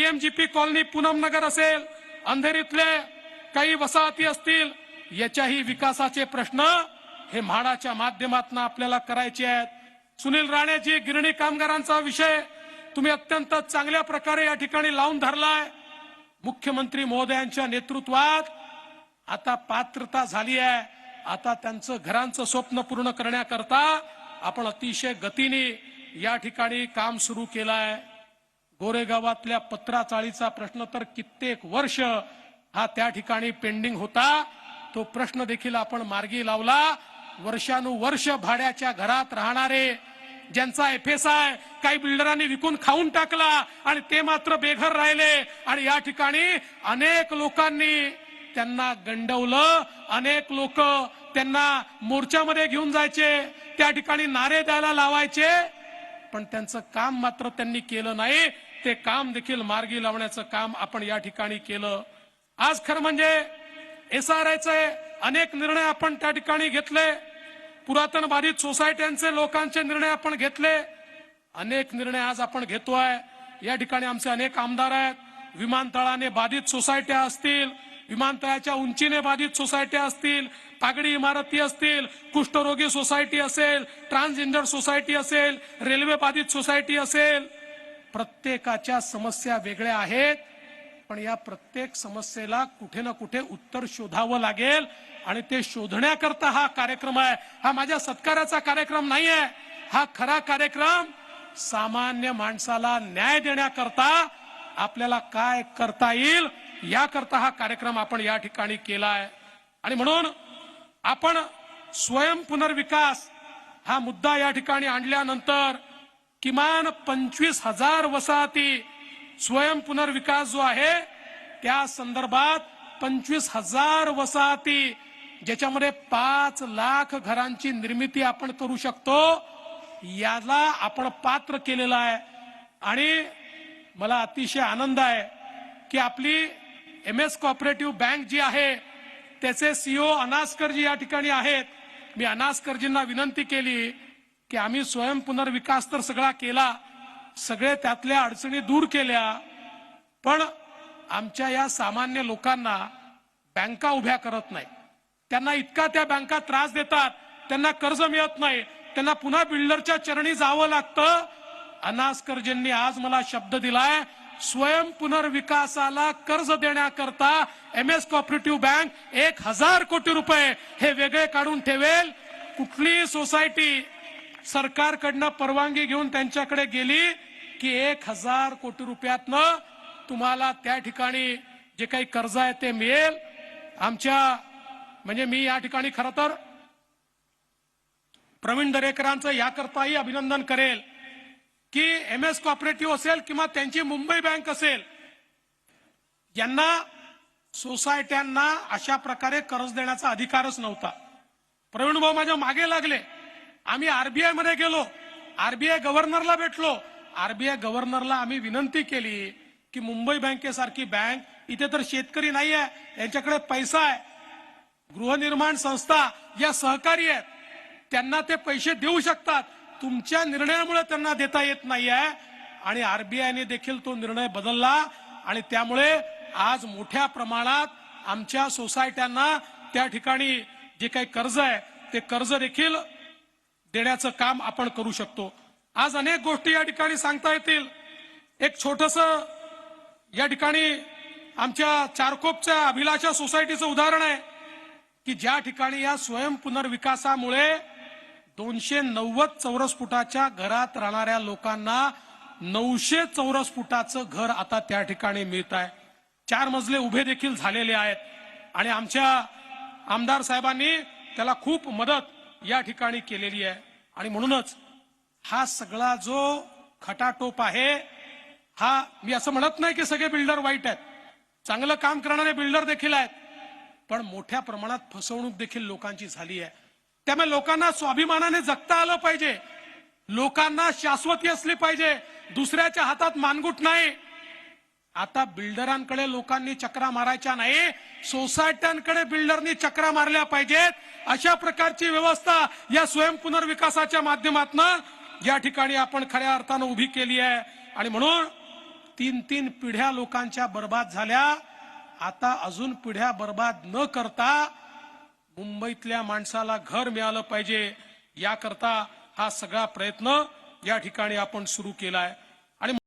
PMGP colony Poonam नगर असेल, अंधेरीतले काही वसाहती असतील, याच्याही विकासाचे प्रश्न हे म्हाडाच्या माध्यमातून आपल्याला करायचे आहेत. सुनील राणेजी, गिरणी कामगारांचा विषय तुम्ही अत्यंत चांगल्या प्रकारे या ठिकाणी लावून धरलाय. मुख्यमंत्री महोदयांच्या नेतृत्वात आता पात्रता झाली आहे. आता त्यांचं घरांचं स्वप्न पूर्ण करण्याकरता आपण अतिशय गतीने या ठिकाणी काम सुरू केलं आहे. गोरेगावातल्या पत्राचाळीचा प्रश्न तर कित्येक वर्ष हा त्या ठिकाणी पेंडिंग होता. तो प्रश्न देखील आपण मार्गी लावला. वर्षानुवर्ष भाड्याच्या घरात राहणारे, ज्यांचा एफएसआय काही बिल्डरांनी विकून खाऊन टाकला आणि ते मात्र बेघर राहिले, आणि या ठिकाणी अनेक लोकांनी त्यांना गंडवलं. अनेक लोक त्यांना मोर्चामध्ये घेऊन जायचे, त्या ठिकाणी नारे द्यायला लावायचे, पण त्यांचं काम मात्र त्यांनी केलं नाही. ते काम देखील मार्गी लावण्याचं काम आपण या ठिकाणी केलं. आज खरं म्हणजे एसआरआयचे अनेक निर्णय आपण त्या ठिकाणी घेतले. पुरातन बाधित सोसायट्यांचे लोकांचे निर्णय आपण घेतले. अनेक निर्णय आज आपण घेतोय. या ठिकाणी आमचे अनेक आमदार आहेत. विमानतळाने बाधित सोसायट्या असतील, विमानतळाच्या उंचीने बाधित सोसायट्या असतील, पागडी इमारती असतील, कुष्ठरोगी सोसायटी असेल, ट्रान्सजेंडर सोसायटी असेल, रेल्वे बाधित सोसायटी असेल, प्रत्येकाच्या समस्या वेगळ्या आहेत. पण या प्रत्येक समस्येला कुठे ना कुठे उत्तर शोधावं लागेल, आणि ते शोधण्याकरता हा कार्यक्रम आहे. हा माझ्या सत्काराचा कार्यक्रम नाही आहे. हा खरा कार्यक्रम सामान्य माणसाला न्याय देण्याकरता आपल्याला काय करता येईल याकरता हा कार्यक्रम आपण या ठिकाणी केला आहे. आणि म्हणून आपण स्वयं पुनर्विकास हा मुद्दा या ठिकाणी आणल्यानंतर किमान 25,000 वसाहती स्वयं पुनर्विकास जो आहे त्या संदर्भात 25,000 वसाहती, ज्याच्यामध्ये 5 लाख घरांची निर्मिती आपण करू शकतो, याला आपण पात्र केलेला आहे. आणि मला अतिशय आनंद आहे की आपली MS कोऑपरेटिव्ह बँक जी आहे त्याचे सीईओ अनास्करजी या ठिकाणी आहेत. मी अनास्करजींना विनंती केली की आम्ही स्वयं पुनर्विकास तर सगळा केला, सगळे त्यातल्या अडचणी दूर केल्या, पण आमच्या या सामान्य लोकांना बँका उभ्या करत नाही. त्यांना इतका त्या बँका त्रास देतात, त्यांना कर्ज मिळत नाही, त्यांना पुन्हा बिल्डरच्या चरणी जावं लागतं. अनास्करजींनी आज मला शब्द दिलाय, स्वयं पुनर्विकासाला कर्ज देण्याकरता MS कोऑपरेटिव्ह बँक 1,000 कोटी रुपये हे वेगळे काढून ठेवेल. कुठली सोसायटी सरकारकडनं परवानगी घेऊन त्यांच्याकडे गेली की 1,000 कोटी रुपयातनं तुम्हाला त्या ठिकाणी जे काही कर्ज आहे ते मिळेल. आमच्या म्हणजे मी या ठिकाणी खरं तर प्रवीण दरेकरांचं याकरताही अभिनंदन करेल की MS कोऑपरेटिव्ह असेल किंवा त्यांची मुंबई बँक असेल, यांना सोसायट्यांना अशा प्रकारे कर्ज देण्याचा अधिकारच नव्हता. प्रवीण भाऊ माझ्या मागे लागले. आम्ही RBI मध्ये गेलो, RBI गव्हर्नरला भेटलो. RBI गव्हर्नरला आम्ही विनंती केली की मुंबई बँकेसारखी बँक, इथे तर शेतकरी नाही आहे, यांच्याकडे पैसा आहे, गृहनिर्माण संस्था या सहकारी आहेत, त्यांना ते पैसे देऊ शकतात, तुमच्या निर्णयामुळे त्यांना देता येत नाहीये. आणि RBIने देखील तो निर्णय बदलला, आणि त्यामुळे आज मोठ्या प्रमाणात आमच्या सोसायट्यांना त्या ठिकाणी जे काही कर्ज आहे ते कर्ज देखील देण्याचं काम आपण करू शकतो. आज अनेक गोष्टी या ठिकाणी सांगता येतील. एक छोटस या ठिकाणी आमच्या चारकोपच्या अभिलाषा सोसायटीचं उदाहरण आहे की ज्या ठिकाणी या स्वयं पुनर्विकासामुळे 290 चौरस फुटाच्या घरात राहणाऱ्या लोकांना 900 चौरस फुटाचं घर आता त्या ठिकाणी मिळत आहे. 4 मजले उभे देखील झालेले आहेत, आणि आमच्या आमदार साहेबांनी त्याला खूप मदत या ठिकाणी केलेली आहे. आणि म्हणूनच हा सगळा जो खटाटोप आहे, हा मी असं म्हणत नाही की सगळे बिल्डर वाईट आहेत, चांगलं काम करणारे बिल्डर देखील आहेत, पण मोठ्या प्रमाणात फसवणूक देखील लोकांची झाली आहे. त्यामुळे लोकांना स्वाभिमानाने जगता आलं पाहिजे, लोकांना शाश्वती असली पाहिजे, दुसऱ्याच्या हातात मानगुट नाही. आता बिल्डरांकडे लोकांनी चक्रा मारायच्या नाही, सोसायट्यांकडे बिल्डरनी चक्रा मारल्या पाहिजेत. अशा प्रकारची व्यवस्था या स्वयं पुनर्विकासाच्या माध्यमातून या ठिकाणी आपण खऱ्या अर्थानं उभी केली आहे. आणि म्हणून तीन पिढ्या लोकांच्या बर्बाद झाल्या. आता अजून पिढ्या बर्बाद न करता मुंबईतल्या माणसाला घर मिळालं पाहिजे, याकरता हा सगळा प्रयत्न या ठिकाणी आपण सुरू केलाय.